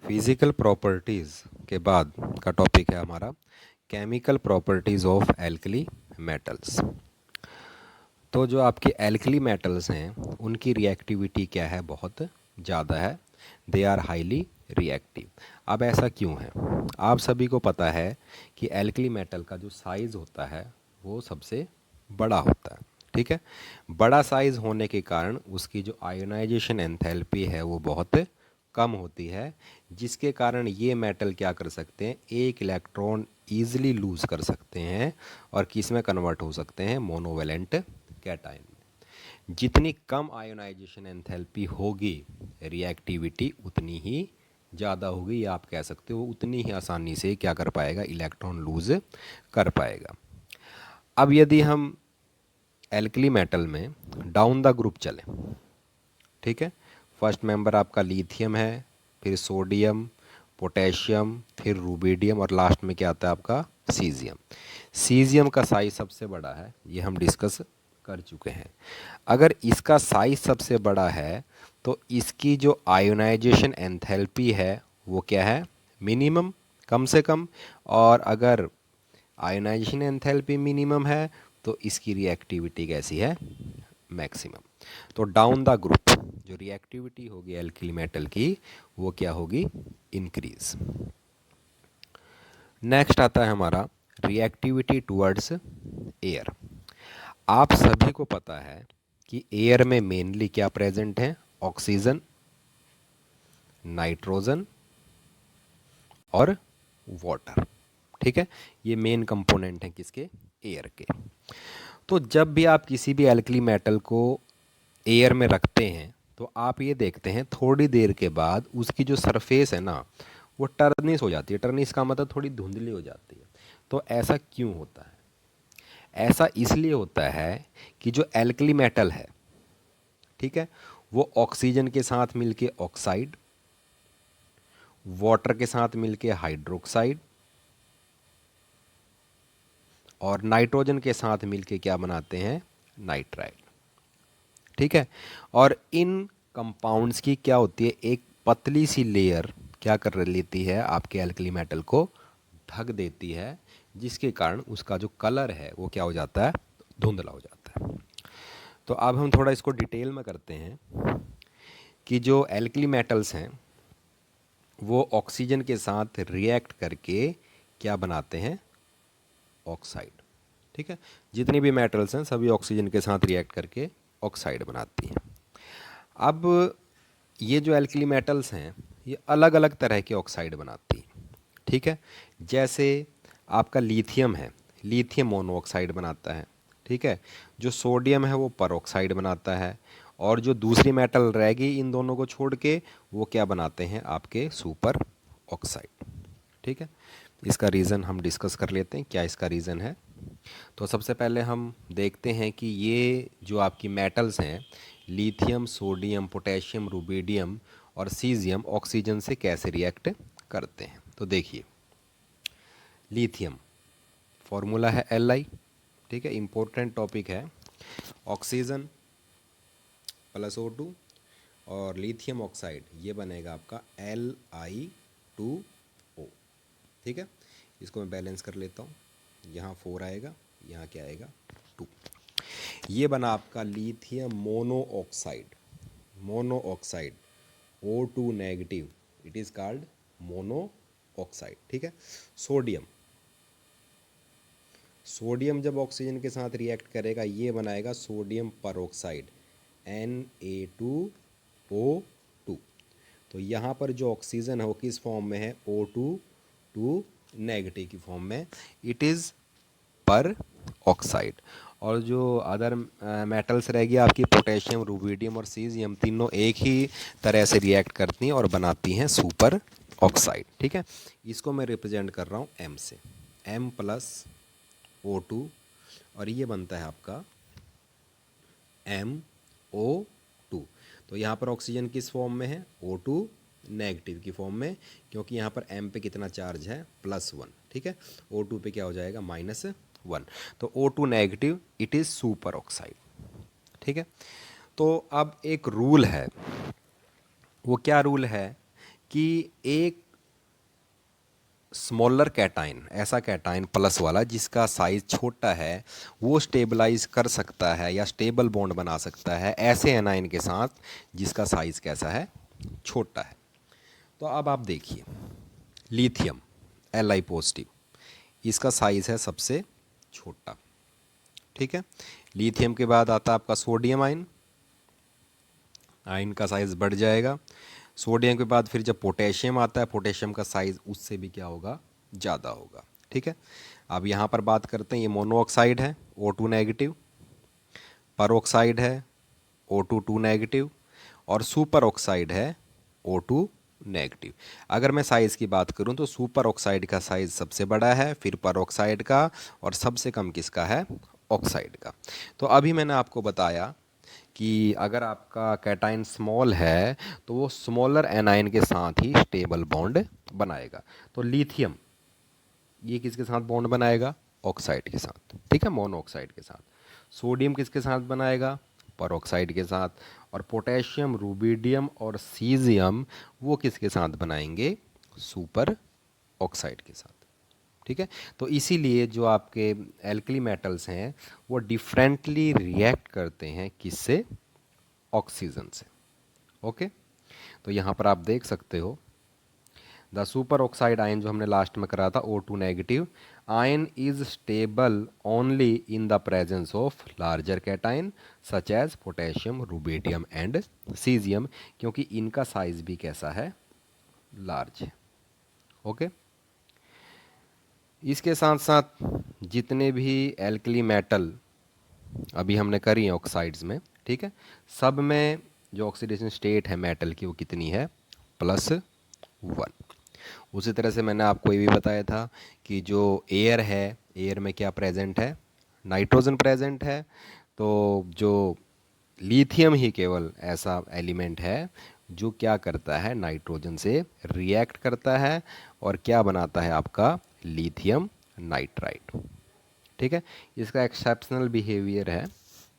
Physical properties के बाद का टॉपिक है हमारा chemical properties of alkali metals. तो जो आपके एल्कली मेटल्स हैं उनकी रिएक्टिविटी क्या है, बहुत ज़्यादा है। They are highly reactive. अब ऐसा क्यों है? आप सभी को पता है कि एल्कली मेटल का जो साइज़ होता है वो सबसे बड़ा होता है। ठीक है, बड़ा साइज़ होने के कारण उसकी जो आयोनाइजेशन एंथैल्पी है वो बहुत कम होती है, जिसके कारण ये मेटल क्या कर सकते हैं, एक इलेक्ट्रॉन ईजिली लूज़ कर सकते हैं और किस में कन्वर्ट हो सकते हैं, मोनोवेलेंट कैटायन में। जितनी कम आयोनाइजेशन एंथैल्पी होगी रिएक्टिविटी उतनी ही ज़्यादा होगी, या आप कह सकते हो उतनी ही आसानी से क्या कर पाएगा, इलेक्ट्रॉन लूज़ कर पाएगा। अब यदि हम एल्कली मेटल में डाउन द ग्रुप चलें, ठीक है, फर्स्ट मेंबर आपका लिथियम है, फिर सोडियम, पोटेशियम, फिर रुबिडियम और लास्ट में क्या आता है आपका सीजियम। सीजियम का साइज सबसे बड़ा है, ये हम डिस्कस कर चुके हैं। अगर इसका साइज सबसे बड़ा है तो इसकी जो आयोनाइजेशन एंथैल्पी है वो क्या है, मिनिमम, कम से कम। और अगर आयोनाइजेशन एंथैल्पी मिनिमम है तो इसकी रिएक्टिविटी कैसी है, मैक्सिमम। तो डाउन द ग्रुप जो रिएक्टिविटी होगी एल्किल मेटल की वो क्या होगी, इंक्रीज। नेक्स्ट आता है हमारा रिएक्टिविटी टुवर्ड्स एयर। आप सभी को पता है कि एयर में मेनली क्या प्रेजेंट है, ऑक्सीजन, नाइट्रोजन और वाटर। ठीक है, ये मेन कंपोनेंट हैं किसके, एयर के। तो जब भी आप किसी भी एल्कली मेटल को एयर में रखते हैं तो आप ये देखते हैं थोड़ी देर के बाद उसकी जो सरफेस है ना वो टर्निश हो जाती है। टर्निश का मतलब थोड़ी धुंधली हो जाती है। तो ऐसा क्यों होता है? ऐसा इसलिए होता है कि जो एल्कली मेटल है, ठीक है, वो ऑक्सीजन के साथ मिलके ऑक्साइड, वाटर के साथ मिलके हाइड्रोक्साइड और नाइट्रोजन के साथ मिलके क्या बनाते हैं, नाइट्राइड। ठीक है, और इन कंपाउंड्स की क्या होती है, एक पतली सी लेयर क्या कर लेती है, आपके एल्कली मेटल को ढक देती है, जिसके कारण उसका जो कलर है वो क्या हो जाता है, धुंधला हो जाता है। तो अब हम थोड़ा इसको डिटेल में करते हैं कि जो एल्कली मेटल्स हैं वो ऑक्सीजन के साथ रिएक्ट करके क्या बनाते हैं, ऑक्साइड। ठीक है, जितनी भी मेटल्स हैं सभी ऑक्सीजन के साथ रिएक्ट करके ऑक्साइड बनाती हैं। अब ये जो एल्कली मेटल्स हैं ये अलग अलग तरह के ऑक्साइड बनाती हैं। ठीक है, जैसे आपका लिथियम है, लिथियम मोनोऑक्साइड बनाता है। ठीक है, जो सोडियम है वो परऑक्साइड बनाता है, और जो दूसरी मेटल रहेगी इन दोनों को छोड़ के वो क्या बनाते हैं, आपके सुपर ऑक्साइड। ठीक है, इसका रीज़न हम डिस्कस कर लेते हैं, क्या इसका रीज़न है। तो सबसे पहले हम देखते हैं कि ये जो आपकी मेटल्स हैं लिथियम, सोडियम, पोटेशियम, रुबिडियम और सीजियम ऑक्सीजन से कैसे रिएक्ट करते हैं। तो देखिए, लिथियम फॉर्मूला है Li। ठीक है, इम्पोर्टेंट टॉपिक है। ऑक्सीजन प्लस O2 और लिथियम ऑक्साइड ये बनेगा आपका Li2O। ठीक है, इसको मैं बैलेंस कर लेता हूँ, यहाँ 4 आएगा, यहाँ क्या आएगा 2। ये बना आपका lithium monoxide. Monoxide O2 negative, it is called monoxide. ठीक है, सोडियम, सोडियम जब ऑक्सीजन के साथ रिएक्ट करेगा ये बनाएगा सोडियम परऑक्साइड Na2O2। तो यहाँ पर जो ऑक्सीजन है वो किस फॉर्म में है, O2 नेगेटिव की फॉर्म में, इट इज़ पर ऑक्साइड। और जो अदर मेटल्स रहेगी आपकी पोटेशियम, रुबिडियम और सीजियम, तीनों एक ही तरह से रिएक्ट करती हैं और बनाती हैं सुपर ऑक्साइड। ठीक है, इसको मैं रिप्रेजेंट कर रहा हूँ M से, M प्लस O2 और ये बनता है आपका MO2। तो यहाँ पर ऑक्सीजन किस फॉर्म में है, O2 नेगेटिव की फॉर्म में, क्योंकि यहाँ पर M पे कितना चार्ज है, +1। ठीक है, O2 पे क्या हो जाएगा, -1। तो O2 negative, it is super oxide. ठीक है, तो अब एक रूल है, वो क्या रूल है कि एक स्मॉलर कैटाइन, ऐसा कैटाइन प्लस वाला जिसका साइज़ छोटा है, वो स्टेबलाइज कर सकता है या स्टेबल बॉन्ड बना सकता है ऐसे एनाइन के साथ जिसका साइज़ कैसा है, छोटा है। तो अब आप देखिए, लिथियम Li पॉजिटिव, इसका साइज़ है सबसे छोटा, ठीक है। लिथियम के बाद आता है आपका सोडियम आयन, आयन का साइज़ बढ़ जाएगा। सोडियम के बाद फिर जब पोटेशियम आता है, पोटेशियम का साइज़ उससे भी क्या होगा, ज़्यादा होगा, ठीक है। अब यहाँ पर बात करते हैं, ये मोनोऑक्साइड है O2 नेगेटिव, परऑक्साइड है O2 2 नेगेटिव, और सुपर ऑक्साइड है O2 नेगेटिव। अगर मैं साइज़ की बात करूं तो सुपर ऑक्साइड का साइज़ सबसे बड़ा है, फिर परऑक्साइड का, और सबसे कम किसका है, ऑक्साइड का। तो अभी मैंने आपको बताया कि अगर आपका कैटाइन स्मॉल है तो वो स्मॉलर एनाइन के साथ ही स्टेबल बॉन्ड बनाएगा। तो लिथियम ये किसके साथ बॉन्ड बनाएगा, ऑक्साइड के साथ, ठीक है, मोनोऑक्साइड के साथ। सोडियम किसके साथ बनाएगा, परऑक्साइड के साथ। और पोटेशियम, रुबिडियम और सीजियम वो किसके साथ बनाएंगे, सुपर ऑक्साइड के साथ, ठीक है। तो इसीलिए जो आपके एल्कली मेटल्स हैं वो डिफरेंटली रिएक्ट करते हैं, किससे, ऑक्सीजन से, ओके। तो यहाँ पर आप देख सकते हो द सुपर ऑक्साइड आयन जो हमने लास्ट में करा था O2 negative, ion is stable only in the presence of larger cation such as potassium, rubidium and caesium, क्योंकि इनका साइज भी कैसा है, लार्ज है, ओके। इसके साथ साथ जितने भी एल्कली मेटल अभी हमने करी है ऑक्साइड्स में, ठीक है, सब में जो ऑक्सीडेशन स्टेट है मेटल की वो कितनी है, +1। उसी तरह से मैंने आपको ये भी बताया था कि जो एयर है, एयर में क्या प्रेजेंट है, नाइट्रोजन प्रेजेंट है। तो जो लिथियम ही केवल ऐसा एलिमेंट है जो क्या करता है, नाइट्रोजन से रिएक्ट करता है और क्या बनाता है आपका, लिथियम नाइट्राइड, ठीक है। इसका एक्सेप्शनल बिहेवियर है,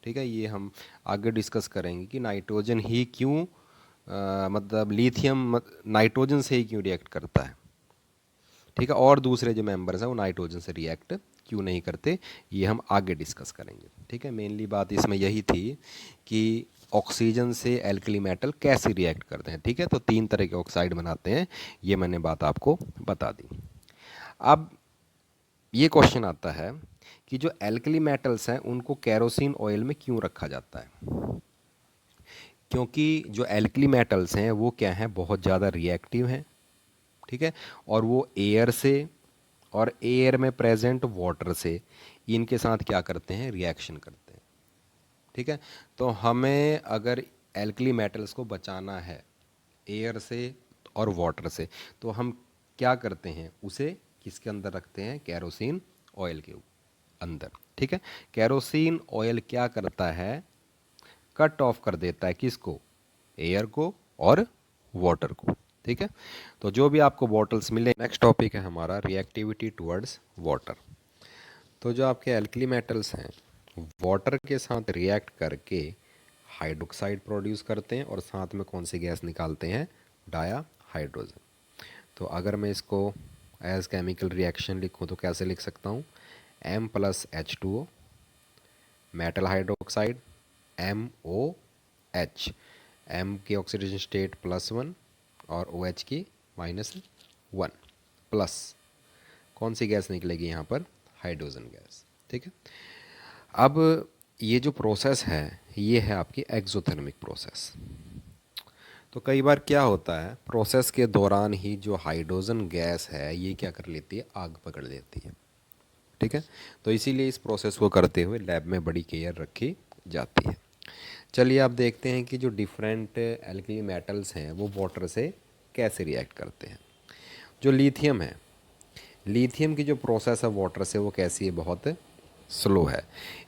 ठीक है, ये हम आगे डिस्कस करेंगे कि नाइट्रोजन ही क्यों मतलब लिथियम नाइट्रोजन से ही क्यों रिएक्ट करता है, ठीक है, और दूसरे जो मेंबर्स हैं वो नाइट्रोजन से रिएक्ट क्यों नहीं करते, ये हम आगे डिस्कस करेंगे, ठीक है। मेनली बात इसमें यही थी कि ऑक्सीजन से एल्कली मेटल कैसे रिएक्ट करते हैं, ठीक है। तो 3 तरह के ऑक्साइड बनाते हैं, ये मैंने बात आपको बता दी। अब ये क्वेश्चन आता है कि जो एल्कली मेटल्स हैं उनको केरोसिन ऑयल में क्यों रखा जाता है, क्योंकि जो एल्कली मेटल्स हैं वो क्या हैं, बहुत ज़्यादा रिएक्टिव हैं, ठीक है, और वो एयर से और एयर में प्रेजेंट वाटर से इनके साथ क्या करते हैं, रिएक्शन करते हैं, ठीक है। तो हमें अगर एल्कली मेटल्स को बचाना है एयर से और वाटर से, तो हम क्या करते हैं, उसे किसके अंदर रखते हैं, केरोसिन ऑयल के अंदर, ठीक है। केरोसिन ऑयल क्या करता है, कट ऑफ कर देता है किसको, एयर को और वाटर को, ठीक है। तो जो भी आपको बॉटल्स मिले, नेक्स्ट टॉपिक है हमारा रिएक्टिविटी टुवर्ड्स वाटर। तो जो आपके एल्कली मेटल्स हैं वाटर के साथ रिएक्ट करके हाइड्रोक्साइड प्रोड्यूस करते हैं और साथ में कौन सी गैस निकालते हैं, डाया हाइड्रोजन। तो अगर मैं इसको एज केमिकल रिएक्शन लिखूँ तो कैसे लिख सकता हूँ, M+H2O, metal hydroxide MOH, M की ऑक्सीडेशन स्टेट +1 और OH की -1, प्लस कौन सी गैस निकलेगी यहाँ पर, हाइड्रोजन गैस, ठीक है। अब ये जो प्रोसेस है ये है आपकी एक्सोथर्मिक प्रोसेस। तो कई बार क्या होता है, प्रोसेस के दौरान ही जो हाइड्रोजन गैस है ये क्या कर लेती है, आग पकड़ लेती है, ठीक है। तो इसीलिए इस प्रोसेस को करते हुए लैब में बड़ी केयर रखी जाती है। चलिए आप देखते हैं कि जो डिफरेंट एल्कली मेटल्स हैं वो वाटर से कैसे रिएक्ट करते हैं। जो लिथियम है, लिथियम की जो प्रोसेस है वाटर से वो कैसी है, बहुत स्लो है।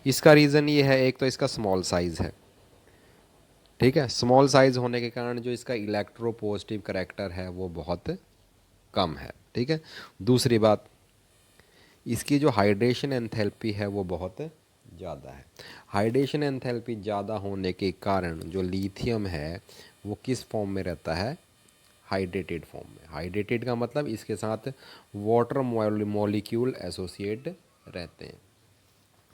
इसका रीज़न ये है, एक तो इसका स्मॉल साइज़ है, ठीक है, स्मॉल साइज़ होने के कारण जो इसका इलेक्ट्रो पॉजिटिव करेक्टर है वो बहुत कम है, ठीक है। दूसरी बात, इसकी जो हाइड्रेशन एंथैल्पी है वो बहुत ज़्यादा है। हाइड्रेशन एंथैल्पी ज़्यादा होने के कारण जो लिथियम है वो किस फॉर्म में रहता है, हाइड्रेटेड फॉर्म में। हाइड्रेटेड का मतलब इसके साथ वाटर मॉलिक्यूल एसोसिएट रहते हैं,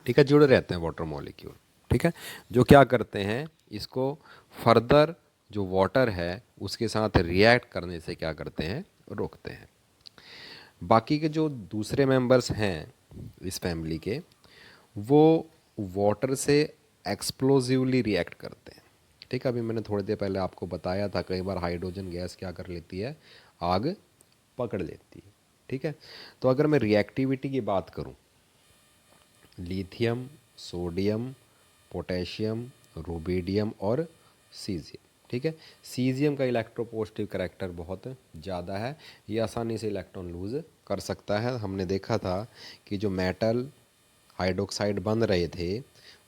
ठीक है, जुड़े रहते हैं वाटर मॉलिक्यूल, ठीक है, जो क्या करते हैं इसको फर्दर जो वाटर है उसके साथ रिएक्ट करने से क्या करते हैं, रोकते हैं। बाकी के जो दूसरे मेंबर्स हैं इस फैमिली के, वो वाटर से एक्सप्लोजिवली रिएक्ट करते हैं, ठीक है। अभी मैंने थोड़ी देर पहले आपको बताया था कई बार हाइड्रोजन गैस क्या कर लेती है, आग पकड़ लेती है, ठीक है। तो अगर मैं रिएक्टिविटी की बात करूं, लिथियम, सोडियम, पोटेशियम, रुबिडियम और सीजियम, ठीक है। सीजियम का इलेक्ट्रोपॉजिटिव करैक्टर बहुत ज़्यादा है, ये आसानी से इलेक्ट्रॉन लूज कर सकता है। हमने देखा था कि जो मेटल हाइड्रोक्साइड बन रहे थे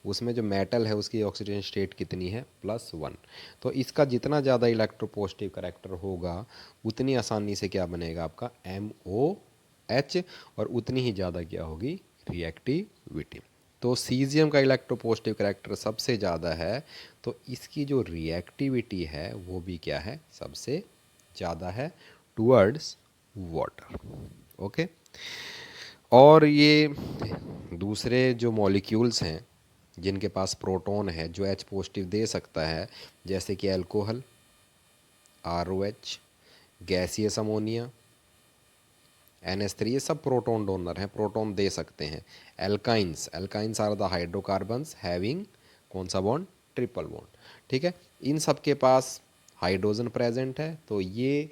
उसमें जो मेटल है उसकी ऑक्सीजन स्टेट कितनी है, +1। तो इसका जितना ज़्यादा इलेक्ट्रोपॉजिटिव करैक्टर होगा उतनी आसानी से क्या बनेगा आपका MOH, और उतनी ही ज़्यादा क्या होगी रिएक्टिविटी। तो सीजियम का इलेक्ट्रोपॉजिटिव करैक्टर सबसे ज़्यादा है, तो इसकी जो रिएक्टिविटी है वो भी क्या है, सबसे ज़्यादा है टूवर्ड्स वाटर, ओके। और ये दूसरे जो मॉलिक्यूल्स हैं जिनके पास प्रोटॉन है जो H पॉजिटिव दे सकता है, जैसे कि alcohol, ROH, gaseous ammonia, NH3, ये सब प्रोटॉन डोनर हैं, प्रोटॉन दे सकते हैं। Alkynes, alkynes are the hydrocarbons having कौन सा बॉन्ड, ट्रिपल बॉन्ड, ठीक है। इन सब के पास हाइड्रोजन प्रेजेंट है, तो ये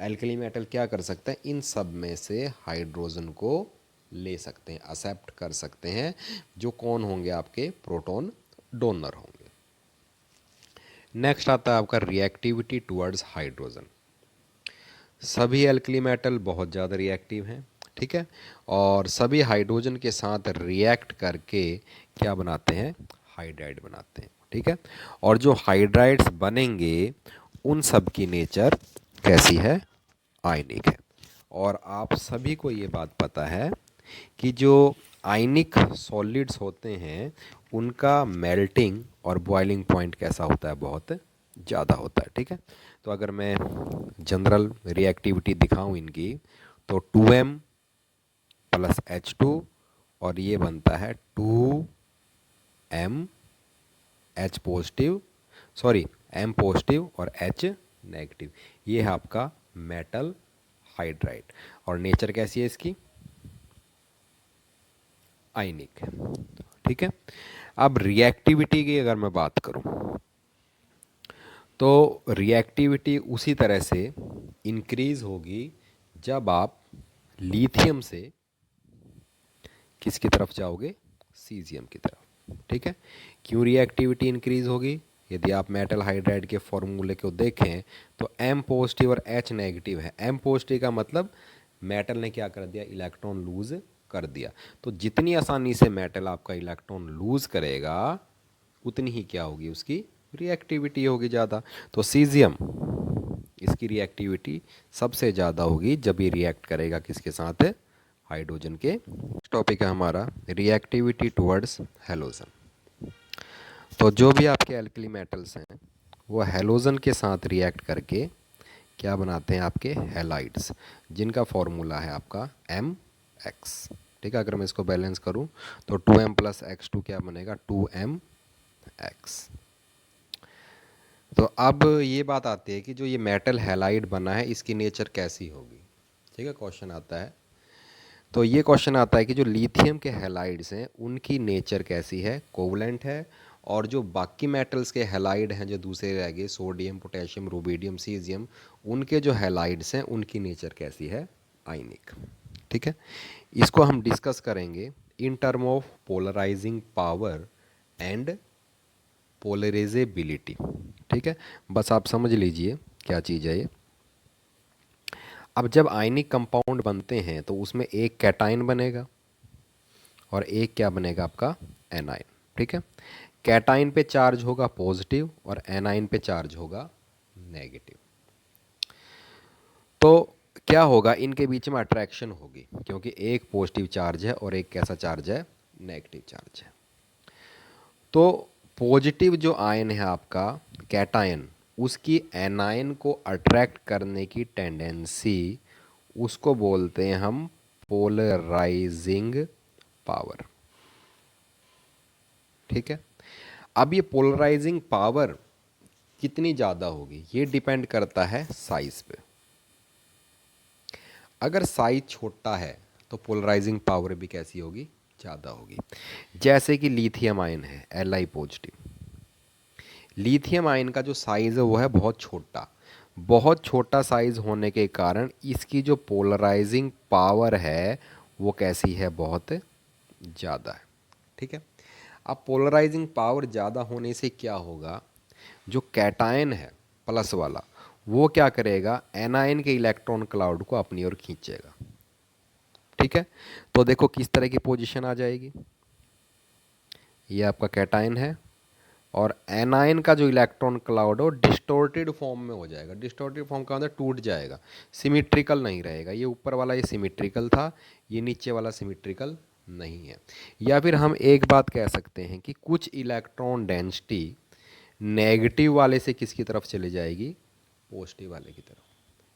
एल्कली मेटल क्या कर सकते हैं, इन सब में से हाइड्रोजन को ले सकते हैं, एक्सेप्ट कर सकते हैं, जो कौन होंगे, आपके प्रोटॉन डोनर होंगे। नेक्स्ट आता है आपका रिएक्टिविटी टुवर्ड्स हाइड्रोजन। सभी एल्कली मेटल बहुत ज़्यादा रिएक्टिव हैं, ठीक है, और सभी हाइड्रोजन के साथ रिएक्ट करके क्या बनाते हैं, हाइड्राइड बनाते हैं, ठीक है। और जो हाइड्राइड्स बनेंगे उन सब की नेचर कैसी है, आयनिक है। और आप सभी को ये बात पता है कि जो आयनिक सॉलिड्स होते हैं उनका मेल्टिंग और बॉइलिंग पॉइंट कैसा होता है, बहुत ज़्यादा होता है, ठीक है। तो अगर मैं जनरल रिएक्टिविटी दिखाऊं इनकी, तो 2m + H2 और ये बनता है 2m H positive, sorry M positive और H नेगेटिव, ये है आपका मेटल हाइड्राइड। और नेचर कैसी है इसकी, आयनिक है, ठीक है। अब रिएक्टिविटी की अगर मैं बात करूं, तो रिएक्टिविटी उसी तरह से इंक्रीज होगी जब आप लिथियम से किसकी तरफ जाओगे, सीजियम की तरफ, ठीक है। क्यों रिएक्टिविटी इंक्रीज होगी, यदि आप मेटल हाइड्राइड के फॉर्मूले को देखें तो M पॉजिटिव और H नेगेटिव है। M पॉजिटिव का मतलब मेटल ने क्या कर दिया, इलेक्ट्रॉन लूज कर दिया। तो जितनी आसानी से मेटल आपका इलेक्ट्रॉन लूज करेगा उतनी ही क्या होगी, उसकी रिएक्टिविटी होगी ज़्यादा। तो सीजियम, इसकी रिएक्टिविटी सबसे ज़्यादा होगी जब ये रिएक्ट करेगा किसके साथ, हाइड्रोजन के। टॉपिक है हमारा रिएक्टिविटी टुवर्ड्स हैलोजन। तो जो भी आपके एल्कली मेटल्स हैं वो हैलोजन के साथ रिएक्ट करके क्या बनाते हैं, आपके हैलाइड्स, जिनका फॉर्मूला है आपका MX, ठीक है। अगर मैं इसको बैलेंस करूं तो 2m + X2 क्या बनेगा, 2mX। तो अब ये बात आती है कि जो ये मेटल हैलाइड बना है इसकी नेचर कैसी होगी, ठीक है, क्वेश्चन आता है। तो ये क्वेश्चन आता है कि जो लिथियम के हैलाइड्स हैं उनकी नेचर कैसी है, कोवलेंट है, और जो बाकी मेटल्स के हैलाइड हैं जो दूसरे रह गए, सोडियम, पोटेशियम, रुबिडियम, सीजियम, उनके जो हैलाइड्स हैं उनकी नेचर कैसी है, आयनिक, ठीक है। इसको हम डिस्कस करेंगे in term of polarising power and polarisability, ठीक है। बस आप समझ लीजिए क्या चीज़ है ये। अब जब आयनिक कंपाउंड बनते हैं तो उसमें एक कैटायन बनेगा और एक क्या बनेगा, आपका एनायन, ठीक है। कैटायन पे चार्ज होगा पॉजिटिव और एनायन पे चार्ज होगा नेगेटिव। तो क्या होगा, इनके बीच में अट्रैक्शन होगी क्योंकि एक पॉजिटिव चार्ज है और एक कैसा चार्ज है, नेगेटिव चार्ज है। तो पॉजिटिव जो आयन है आपका कैटायन, उसकी एनायन को अट्रैक्ट करने की टेंडेंसी, उसको बोलते हैं हम पोलराइजिंग पावर। ठीक है। अब ये पोलराइजिंग पावर कितनी ज़्यादा होगी ये डिपेंड करता है साइज पे। अगर साइज छोटा है तो पोलराइजिंग पावर भी कैसी होगी, ज़्यादा होगी। जैसे कि लिथियम आयन है Li पॉजिटिव। लिथियम आयन का जो साइज़ है वो है बहुत छोटा। बहुत छोटा साइज़ होने के कारण इसकी जो पोलराइजिंग पावर है वो कैसी है, बहुत ज़्यादा है। ठीक है। अब पोलराइजिंग पावर ज़्यादा होने से क्या होगा, जो कैटायन है प्लस वाला वो क्या करेगा, एनायन के इलेक्ट्रॉन क्लाउड को अपनी ओर खींचेगा। ठीक है। तो देखो किस तरह की पोजीशन आ जाएगी। ये आपका कैटायन है और एनायन का जो इलेक्ट्रॉन क्लाउड है वो डिस्टोर्टेड फॉर्म में हो जाएगा। डिस्टोर्टेड फॉर्म का मतलब टूट जाएगा, सिमिट्रिकल नहीं रहेगा। ये ऊपर वाला ये सिमिट्रिकल था, ये नीचे वाला सिमिट्रिकल नहीं है। या फिर हम एक बात कह सकते हैं कि कुछ इलेक्ट्रॉन डेंसिटी नेगेटिव वाले से किसकी तरफ चली जाएगी, पॉजिटिव वाले की तरफ।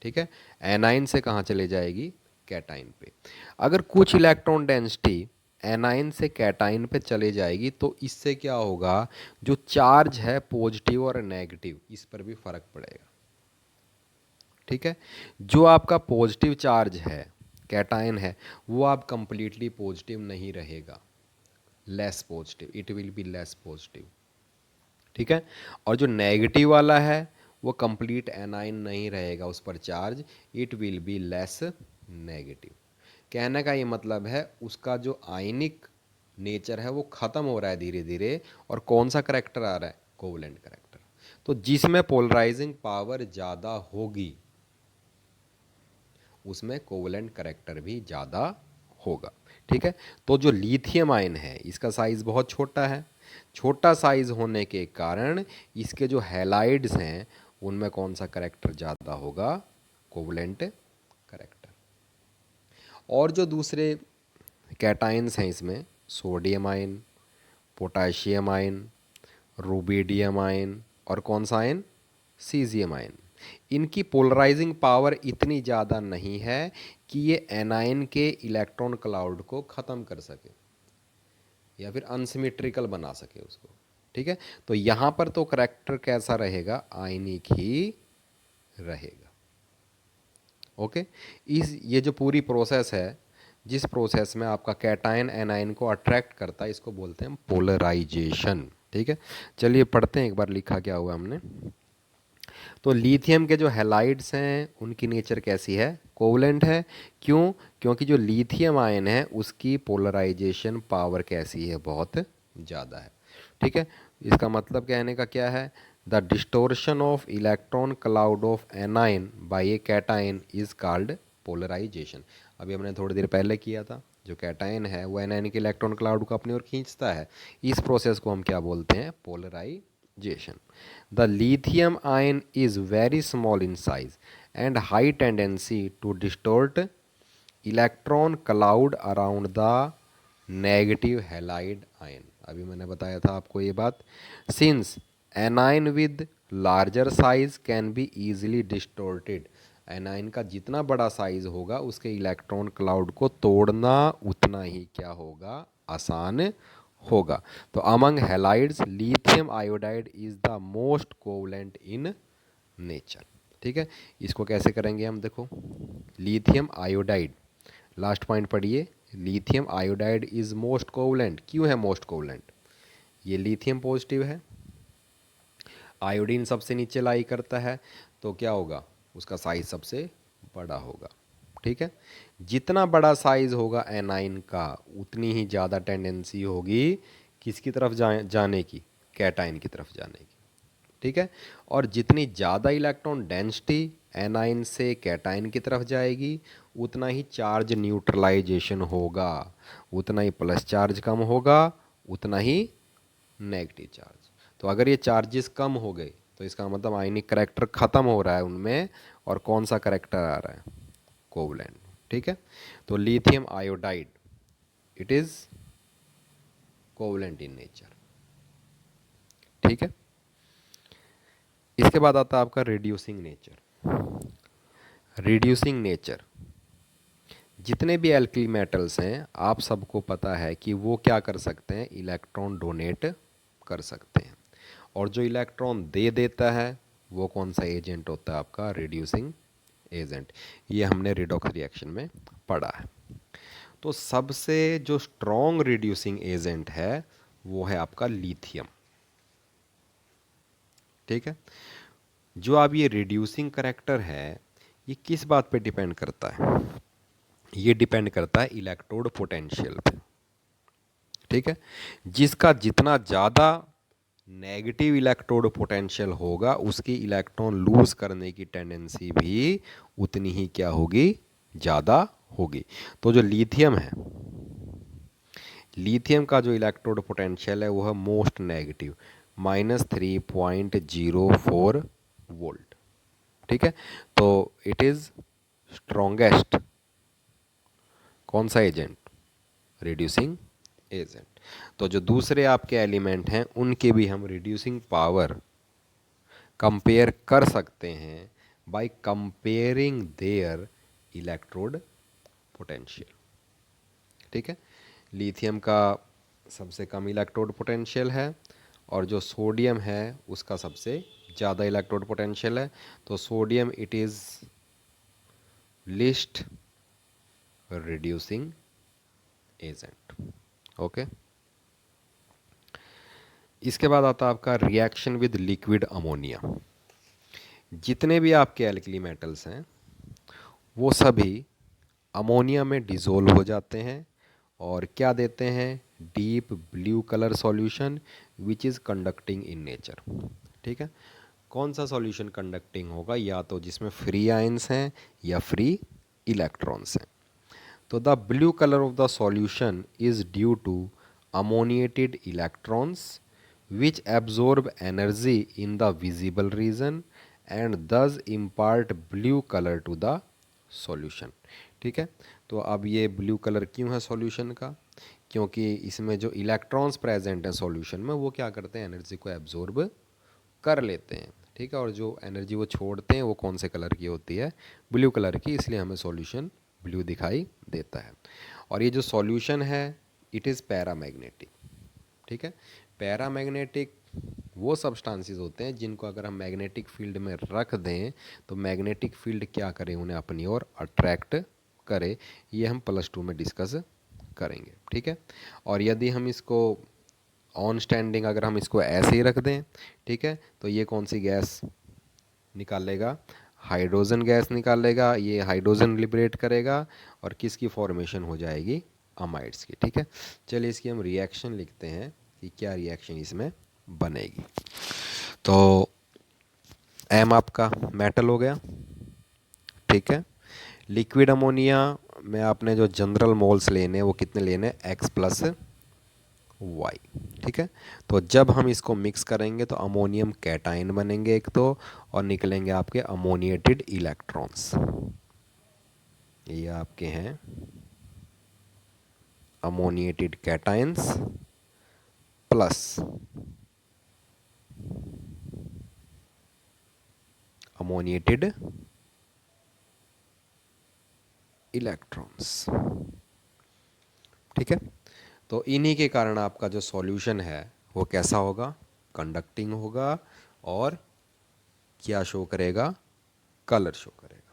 ठीक है। एनाइन से कहाँ चले जाएगी, कैटाइन पे। अगर कुछ इलेक्ट्रॉन डेंसिटी एनाइन से कैटाइन पे चले जाएगी तो इससे क्या होगा, जो चार्ज है पॉजिटिव और नेगेटिव इस पर भी फर्क पड़ेगा। ठीक है। जो आपका पॉजिटिव चार्ज है कैटाइन है वो आप कंप्लीटली पॉजिटिव नहीं रहेगा, less positive, it will be less positive. ठीक है। और जो नेगेटिव वाला है वो कंप्लीट एनाइन नहीं रहेगा, उस पर charge, it will be less negative. कहने का ये मतलब है उसका जो आयनिक नेचर है वो ख़त्म हो रहा है धीरे धीरे, और कौन सा करेक्टर आ रहा है, कोवलेंट करेक्टर। तो जिसमें पोलराइजिंग पावर ज़्यादा होगी उसमें कोवलेंट करेक्टर भी ज़्यादा होगा। ठीक है। तो जो लिथियम आयन है इसका साइज़ बहुत छोटा है। छोटा साइज़ होने के कारण इसके जो हैलाइड्स हैं उनमें कौन सा करेक्टर ज़्यादा होगा, कोवलेंट करेक्टर। और जो दूसरे कैटायंस हैं इसमें sodium ion, potassium ion, rubidium ion और कौन सा आयन, सीजियम आयन, इनकी पोलराइजिंग पावर इतनी ज़्यादा नहीं है कि ये एनायन के इलेक्ट्रॉन क्लाउड को ख़त्म कर सके या फिर अनसिमेट्रिकल बना सके उसको। ठीक है। तो यहाँ पर तो करेक्टर कैसा रहेगा, आयनिक ही रहेगा। ओके। इस ये जो पूरी प्रोसेस है, जिस प्रोसेस में आपका कैटायन एनायन को अट्रैक्ट करता है, इसको बोलते हैं पोलराइजेशन। ठीक है। चलिए पढ़ते हैं एक बार लिखा क्या हुआ हमने। तो लिथियम के जो हैलाइड्स हैं उनकी नेचर कैसी है, कोवलेंट है। क्यों, क्योंकि जो लिथियम आयन है उसकी पोलराइजेशन पावर कैसी है, बहुत ज़्यादा है। ठीक है। इसका मतलब कहने का क्या है, the distortion of electron cloud of anion by a cation is called polarisation. अभी हमने थोड़ी देर पहले किया था, जो कैटायन है वो एनायन के इलेक्ट्रॉन क्लाउड को अपनी ओर खींचता है। इस प्रोसेस को हम क्या बोलते हैं, polarisation. The lithium ion is very small in size and high tendency to distort electron cloud around the negative halide ion। अभी मैंने बताया था आपको ये बात। Since anion with larger size can be easily distorted, A9 का जितना बड़ा साइज होगा उसके इलेक्ट्रॉन क्लाउड को तोड़ना उतना ही क्या होगा, आसान होगा। तो among halides lithium iodide is the most covalent in nature. ठीक है। इसको कैसे करेंगे हम, देखो लिथियम आयोडाइड, लास्ट पॉइंट पढ़िए, lithium iodide is most covalent. क्यों है मोस्ट कोवलेंट, ये लिथियम पॉजिटिव है, आयोडीन सबसे नीचे लाई करता है, तो क्या होगा, उसका साइज सबसे बड़ा होगा। ठीक है। जितना बड़ा साइज होगा एनाइन का उतनी ही ज़्यादा टेंडेंसी होगी किसकी तरफ जाने की, कैटाइन की तरफ जाने की। ठीक है। और जितनी ज़्यादा इलेक्ट्रॉन डेंसिटी एनाइन से कैटाइन की तरफ जाएगी उतना ही चार्ज न्यूट्रलाइजेशन होगा, उतना ही प्लस चार्ज कम होगा, उतना ही नेगेटिव चार्ज। तो अगर ये चार्जेस कम हो गए तो इसका मतलब आयनिक करेक्टर ख़त्म हो रहा है उनमें, और कौन सा करेक्टर आ रहा है, कोवलेंट। ठीक है। तो lithium iodide it is covalent in nature. ठीक है। इसके बाद आता है आपका रिड्यूसिंग नेचर। रिड्यूसिंग नेचर, जितने भी एल्कली मेटल्स हैं आप सबको पता है कि वो क्या कर सकते हैं, इलेक्ट्रॉन डोनेट कर सकते हैं। और जो इलेक्ट्रॉन दे देता है वो कौन सा एजेंट होता है, आपका रिड्यूसिंग एजेंट। ये हमने रिडॉक्स रिएक्शन में पढ़ा है। तो सबसे जो स्ट्रॉन्ग रिड्यूसिंग एजेंट है वो है आपका लिथियम। ठीक है। जो अब ये रिड्यूसिंग करेक्टर है ये किस बात पे डिपेंड करता है, ये डिपेंड करता है इलेक्ट्रोड पोटेंशियल पे। ठीक है। जिसका जितना ज़्यादा नेगेटिव इलेक्ट्रोड पोटेंशियल होगा उसकी इलेक्ट्रॉन लूज करने की टेंडेंसी भी उतनी ही क्या होगी, ज़्यादा होगी। तो जो लिथियम है, लिथियम का जो इलेक्ट्रोड पोटेंशियल है वो है मोस्ट नेगेटिव, -3.04 वोल्ट। ठीक है। तो इट इज़ स्ट्रॉन्गेस्ट कौन सा एजेंट, रिड्यूसिंग एजेंट। तो जो दूसरे आपके एलिमेंट हैं उनके भी हम रिड्यूसिंग पावर कंपेयर कर सकते हैं by comparing their electrode potential. ठीक है। लिथियम का सबसे कम इलेक्ट्रोड पोटेंशियल है और जो सोडियम है उसका सबसे ज़्यादा इलेक्ट्रोड पोटेंशियल है। तो sodium it is list reducing agent. Okay. इसके बाद आता है आपका रिएक्शन विद लिक्विड अमोनिया। जितने भी आपके एल्कली मेटल्स हैं वो सभी अमोनिया में डिज़ोल्व हो जाते हैं और क्या देते हैं, deep blue colour solution which is conducting in nature. ठीक है। कौन सा सॉल्यूशन कंडक्टिंग होगा, या तो जिसमें फ्री आयंस हैं या फ्री इलेक्ट्रॉन्स हैं। तो the blue colour of the solution is due to ammoniated electrons which absorb energy in the visible region and thus impart blue color to the solution। ठीक है। तो अब ये ब्लू कलर क्यों है सॉल्यूशन का, क्योंकि इसमें जो इलेक्ट्रॉन्स प्रेजेंट हैं सॉल्यूशन में वो क्या करते हैं, एनर्जी को एब्जॉर्ब कर लेते हैं। ठीक है। और जो एनर्जी वो छोड़ते हैं वो कौन से कलर की होती है, ब्लू कलर की, इसलिए हमें सॉल्यूशन ब्लू दिखाई देता है। और ये जो सॉल्यूशन है इट इज़ पैरामैग्नेटिक। ठीक है। पैरामैग्नेटिक वो सब्सटेंसेस होते हैं जिनको अगर हम मैग्नेटिक फील्ड में रख दें तो मैग्नेटिक फील्ड क्या करे, उन्हें अपनी ओर अट्रैक्ट करे। ये हम +2 में डिस्कस करेंगे। ठीक है। और यदि हम इसको ऑन स्टैंडिंग अगर हम इसको ऐसे ही रख दें, ठीक है, तो ये कौन सी गैस निकालेगा, हाइड्रोजन गैस निकालेगा। ये हाइड्रोजन लिबरेट करेगा और किसकी फॉर्मेशन हो जाएगी, अमाइड्स की। ठीक है। चलिए इसकी हम रिएक्शन लिखते हैं कि क्या रिएक्शन इसमें बनेगी। तो एम आपका मेटल हो गया। ठीक है। लिक्विड अमोनिया में आपने जो जनरल मोल्स लेने वो कितने लेने, X+Y। ठीक है। तो जब हम इसको मिक्स करेंगे तो अमोनियम कैटाइन बनेंगे एक तो, और निकलेंगे आपके अमोनिएटेड इलेक्ट्रॉन्स। ये आपके हैं ammoniated cations plus ammoniated electrons. ठीक है। तो इन्हीं के कारण आपका जो सॉल्यूशन है वो कैसा होगा, कंडक्टिंग होगा और क्या शो करेगा, कलर शो करेगा।